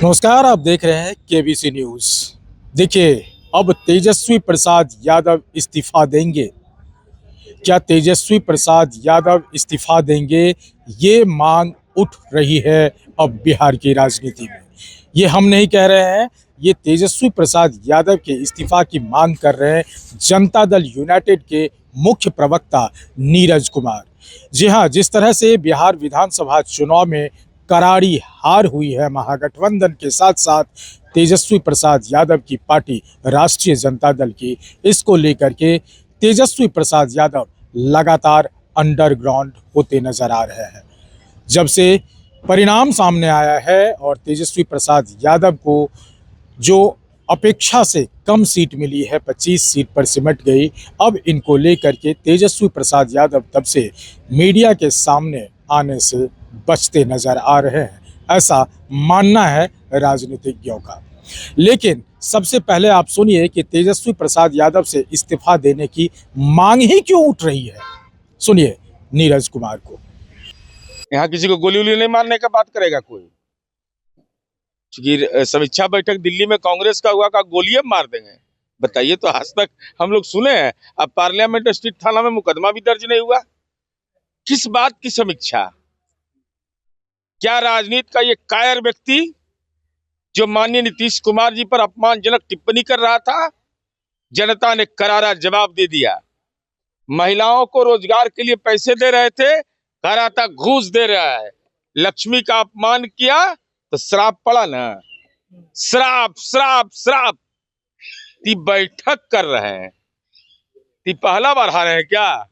नमस्कार, आप देख रहे हैं केबीसी न्यूज। देखिए, अब तेजस्वी प्रसाद यादव इस्तीफा देंगे। क्या तेजस्वी प्रसाद यादव इस्तीफा देंगे? ये मांग उठ रही है अब बिहार की राजनीति में। ये हम नहीं कह रहे हैं, ये तेजस्वी प्रसाद यादव के इस्तीफा की मांग कर रहे हैं जनता दल यूनाइटेड के मुख्य प्रवक्ता नीरज कुमार। जी हाँ, जिस तरह से बिहार विधानसभा चुनाव में करारी हार हुई है महागठबंधन के साथ साथ तेजस्वी प्रसाद यादव की पार्टी राष्ट्रीय जनता दल की, इसको लेकर के तेजस्वी प्रसाद यादव लगातार अंडरग्राउंड होते नजर आ रहे हैं। जब से परिणाम सामने आया है और तेजस्वी प्रसाद यादव को जो अपेक्षा से कम सीट मिली है, 25 सीट पर सिमट गई, अब इनको लेकर के तेजस्वी प्रसाद यादव तब से मीडिया के सामने आने से बचते नजर आ रहे हैं, ऐसा मानना है राजनीतिज्ञों का। लेकिन सबसे पहले आप सुनिए कि तेजस्वी प्रसाद यादव से इस्तीफा देने की मांग ही क्यों उठ रही है। सुनिए नीरज कुमार को। यहाँ किसी को गोली वोली नहीं मारने का बात करेगा कोई, क्योंकि समीक्षा बैठक दिल्ली में कांग्रेस का हुआ का गोली अब मार देंगे। बताइए, तो आज तक हम लोग सुने हैं? अब पार्लियामेंट स्ट्रीट थाना में मुकदमा भी दर्ज नहीं हुआ। किस बात की समीक्षा? क्या राजनीति का ये कायर व्यक्ति जो माननीय नीतीश कुमार जी पर अपमानजनक टिप्पणी कर रहा था, जनता ने करारा जवाब दे दिया। महिलाओं को रोजगार के लिए पैसे दे रहे थे, कह रहा था घूस दे रहा है। लक्ष्मी का अपमान किया तो श्राप पड़ा ना। श्राप श्राप श्राप। ती बैठक कर रहे हैं, ती पहला बार आ रहे हैं क्या?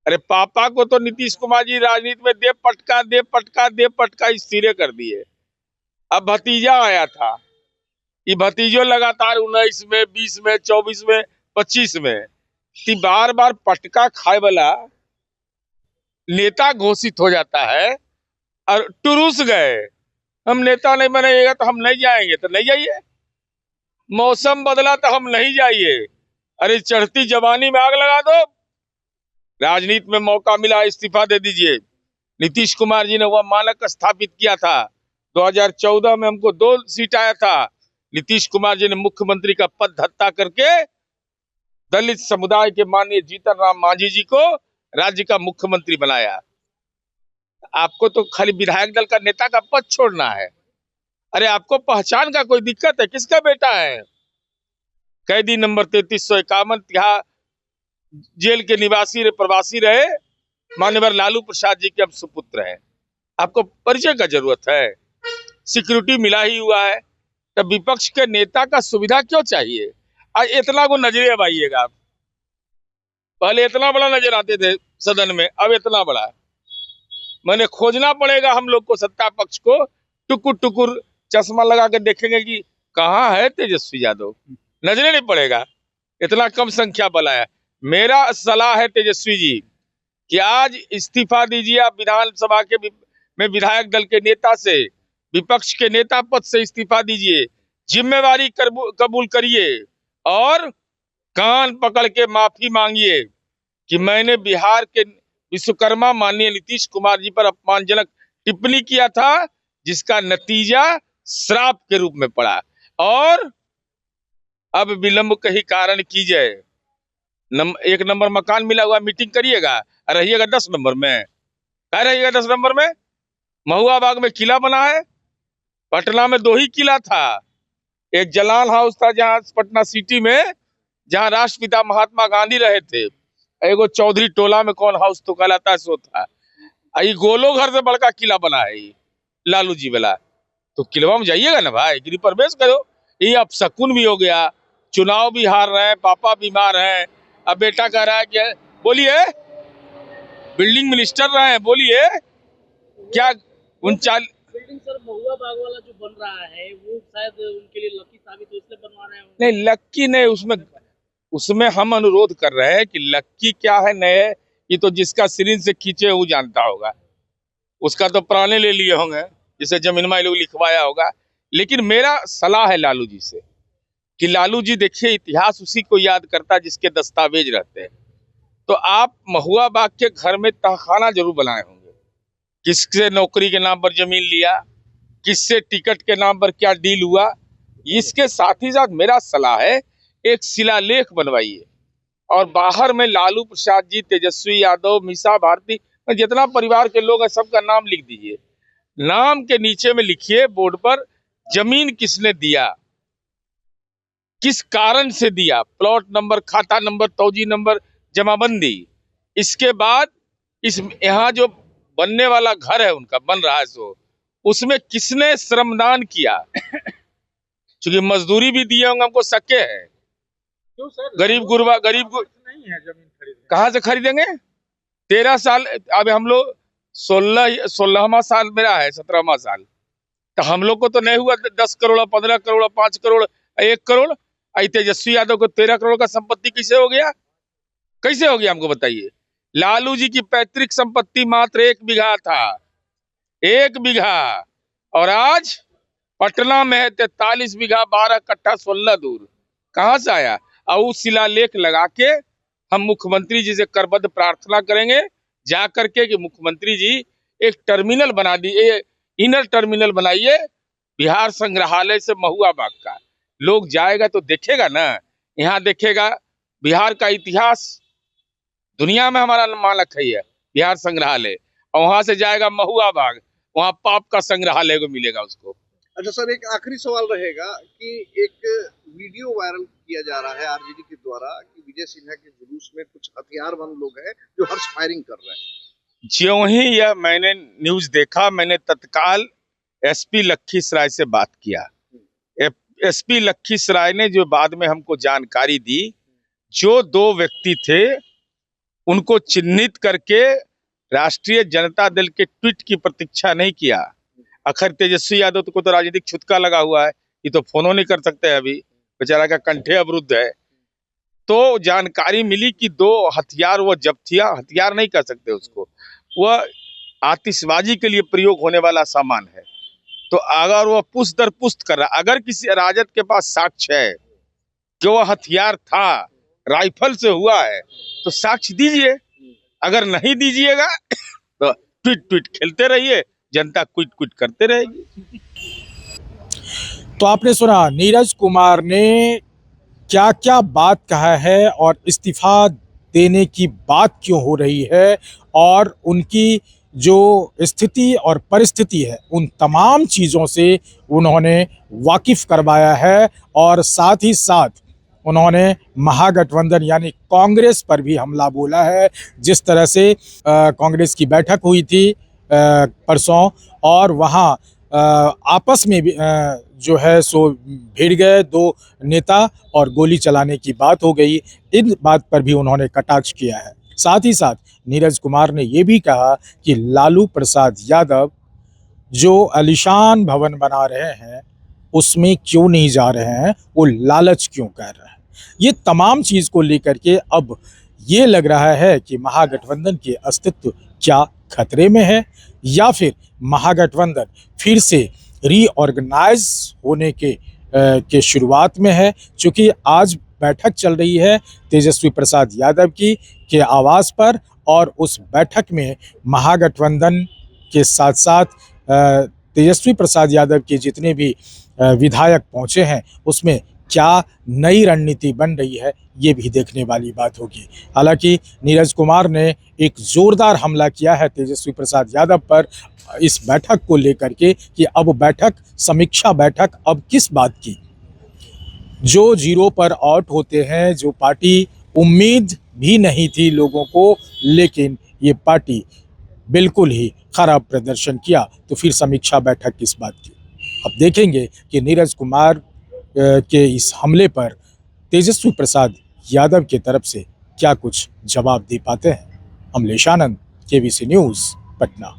अरे पापा को तो नीतीश कुमार जी राजनीति में दे पटका दे पटका दे पटका स्थिर कर दिए। अब भतीजा आया था, ये भतीजो लगातार 19 में, 20 में, 24 में, 25 में ती बार बार पटका खाए वाला नेता घोषित हो जाता है और टुरुस गए। हम नेता नहीं बनेगा तो हम नहीं जाएंगे, तो नहीं जाइए। मौसम बदला तो हम नहीं जाइए। अरे चढ़ती जवानी में आग लगा दो। राजनीति में मौका मिला, इस्तीफा दे दीजिए। नीतीश कुमार जी ने वह मानक स्थापित किया था। 2014 में हमको 2 सीट आया था। नीतीश कुमार जी ने मुख्यमंत्री का पद धत्ता करके दलित समुदाय के माननीय जीतन राम मांझी जी को राज्य का मुख्यमंत्री बनाया। आपको तो खाली विधायक दल का नेता का पद छोड़ना है। अरे आपको पहचान का कोई दिक्कत है? किसका बेटा है? कैदी नंबर 3351 तिहाड़ जेल के निवासी प्रवासी रहे मान्यवर लालू प्रसाद जी के अब सुपुत्र हैं। आपको परिचय का जरूरत है? सिक्योरिटी मिला ही हुआ है, तब विपक्ष के नेता का सुविधा क्यों चाहिए? आज इतना को नजरे अब आइएगा आप। पहले इतना बड़ा नजर आते थे सदन में, अब इतना बड़ा। मैंने खोजना पड़ेगा हम लोग को, सत्ता पक्ष को। टुकुर टुकुर चश्मा लगा के देखेंगे कि कहाँ है तेजस्वी यादव, नजरे नहीं पड़ेगा। इतना कम संख्या बला है। मेरा सलाह है तेजस्वी जी कि आज इस्तीफा दीजिए। आप विधानसभा के में विधायक दल के नेता से, विपक्ष के नेता पद से इस्तीफा दीजिए। जिम्मेवारी कबूल करिए और कान पकड़ के माफी मांगिए कि मैंने बिहार के विश्वकर्मा माननीय नीतीश कुमार जी पर अपमानजनक टिप्पणी किया था, जिसका नतीजा श्राप के रूप में पड़ा। और अब विलंब के ही कारण कीजिए। 1 नंबर मकान मिला हुआ, मीटिंग करिएगा, रहिएगा 10 नंबर में। कह रहिएगा 10 नंबर में। महुआ बाग में किला बना है, पटना में 2 ही किला था। एक जलाल हाउस था जहां पटना सिटी में, जहां राष्ट्रपिता महात्मा गांधी रहे थे। एगो चौधरी टोला में कौन हाउस तो कहलाता है, सो था। ये गोलो घर से बड़का किला बना है लालू जी वाला। तो किलवा में जाइएगा ना भाई, गृह प्रवेश करो। ये अब शकुन भी हो गया, चुनाव भी हार रहे हैं, पापा बीमार हैं, अब बेटा कह रहा है कि बोलिए बिल्डिंग मिनिस्टर रहे हैं, बोलिए क्या 39 बिल्डिंग सर महुआ बाग वाला जो बन रहा है वो शायद उनके लिए लकी साबित हो, इसलिए बनवा रहे हैं। नहीं, लक्की नहीं। उसमें हम अनुरोध कर रहे हैं कि लक्की क्या है नए, ये तो जिसका सिरिंज से खींचे वो जानता होगा। उसका तो पुराने ले लिए होंगे, जिसे जमीन में लोग लिखवाया होगा। लेकिन मेरा सलाह है लालू जी से कि लालू जी देखिए, इतिहास उसी को याद करता है जिसके दस्तावेज रहते हैं। तो आप महुआ बाग के घर में तहखाना जरूर बनाए होंगे। किससे नौकरी के नाम पर जमीन लिया, किससे टिकट के नाम पर क्या डील हुआ। इसके साथ ही साथ मेरा सलाह है, एक शिलालेख बनवाइए और बाहर में लालू प्रसाद जी, तेजस्वी यादव, मीसा भारती, जितना परिवार के लोग हैं सबका नाम लिख दीजिए। नाम के नीचे में लिखिए बोर्ड पर, जमीन किसने दिया, किस कारण से दिया, प्लॉट नंबर, खाता नंबर, तौजी नंबर, जमाबंदी। इसके बाद इस यहाँ जो बनने वाला घर है उनका बन रहा है सो उसमें किसने श्रमदान किया, क्योंकि मजदूरी भी दिए होंगे, हमको शक है। क्यों सर? गरीब गुरबा, नहीं है जमीन खरीदने। कहाँ से खरीदेंगे? 13 साल, अब हम लोग 16वां साल मेरा है, 17वां साल, तो हम लोग को तो नहीं हुआ 10 करोड़, 15 करोड़, 5 करोड़, 1 करोड़। तेजस्वी यादव को 13 करोड़ का संपत्ति कैसे हो गया? कैसे हो गया हमको बताइए। लालू जी की पैतृक संपत्ति मात्र 1 बीघा था, 1 बीघा, और आज पटना में है 43 बीघा, 12 कट्ठा, 16 दूर। कहां से आया? और उस शिलालेख लगा के हम मुख्यमंत्री जी से करबद्ध प्रार्थना करेंगे जा करके कि मुख्यमंत्री जी एक टर्मिनल बना दिए, इनर टर्मिनल बनाइए बिहार संग्रहालय से महुआ बाग का। लोग जाएगा तो देखेगा ना, यहाँ देखेगा बिहार का इतिहास, दुनिया में हमारा मानक है बिहार संग्रहालय, और वहां से जाएगा महुआ बाग, वहां पाप का संग्रहालय को मिलेगा उसको। अच्छा सर, एक आखिरी सवाल रहेगा कि एक वीडियो वायरल किया जा रहा है आरजेडी के द्वारा कि विजय सिन्हा के जुलूस में कुछ हथियारबंद लोग हैं जो हर्ष फायरिंग कर रहे हैं। ज्यों ही यह मैंने न्यूज देखा, मैंने तत्काल एसपी लखीसराय से बात किया। एसपी लखीसराय ने जो बाद में हमको जानकारी दी, जो 2 व्यक्ति थे उनको चिन्हित करके राष्ट्रीय जनता दल के ट्वीट की प्रतीक्षा नहीं किया। अखर तेजस्वी यादव को तो राजनीतिक छुटका लगा हुआ है, ये तो फोनो नहीं कर सकते हैं, अभी बेचारा का कंठे अवरुद्ध है। तो जानकारी मिली कि 2 हथियार वो जब्त किया, हथियार नहीं कर सकते उसको, वह आतिशबाजी के लिए प्रयोग होने वाला सामान है। तो अगर वह पुष्ट दर पुष्ट कर रहा, अगर किसी राजद के पास साक्ष्य है कि वह हथियार था, राइफल से हुआ है, तो साक्ष्य दीजिए। अगर नहीं दीजिएगा तो ट्वीट खेलते रहिए, जनता क्विट करते रहेगी। तो आपने सुना नीरज कुमार ने क्या क्या बात कहा है और इस्तीफा देने की बात क्यों हो रही है, और उनकी जो स्थिति और परिस्थिति है उन तमाम चीज़ों से उन्होंने वाकिफ करवाया है। और साथ ही साथ उन्होंने महागठबंधन यानी कांग्रेस पर भी हमला बोला है। जिस तरह से कांग्रेस की बैठक हुई थी परसों, और वहाँ आपस में भी जो है सो भिड़ गए 2 नेता और गोली चलाने की बात हो गई। इन बात पर भी उन्होंने कटाक्ष किया है। साथ ही साथ नीरज कुमार ने ये भी कहा कि लालू प्रसाद यादव जो आलीशान भवन बना रहे हैं उसमें क्यों नहीं जा रहे हैं, वो लालच क्यों कर रहे हैं। ये तमाम चीज़ को लेकर के अब ये लग रहा है कि महागठबंधन के अस्तित्व क्या खतरे में है, या फिर महागठबंधन फिर से रीऑर्गेनाइज होने के शुरुआत में है। चूँकि आज बैठक चल रही है तेजस्वी प्रसाद यादव की के आवास पर, और उस बैठक में महागठबंधन के साथ साथ तेजस्वी प्रसाद यादव के जितने भी विधायक पहुंचे हैं उसमें क्या नई रणनीति बन रही है, ये भी देखने वाली बात होगी। हालांकि नीरज कुमार ने एक जोरदार हमला किया है तेजस्वी प्रसाद यादव पर इस बैठक को लेकर के कि अब बैठक, समीक्षा बैठक अब किस बात की। जो 0 पर आउट होते हैं, जो पार्टी उम्मीद भी नहीं थी लोगों को, लेकिन ये पार्टी बिल्कुल ही खराब प्रदर्शन किया, तो फिर समीक्षा बैठक किस बात की। अब देखेंगे कि नीरज कुमार के इस हमले पर तेजस्वी प्रसाद यादव की तरफ से क्या कुछ जवाब दे पाते हैं। अमलेश आनंद, केबीसी न्यूज़, पटना।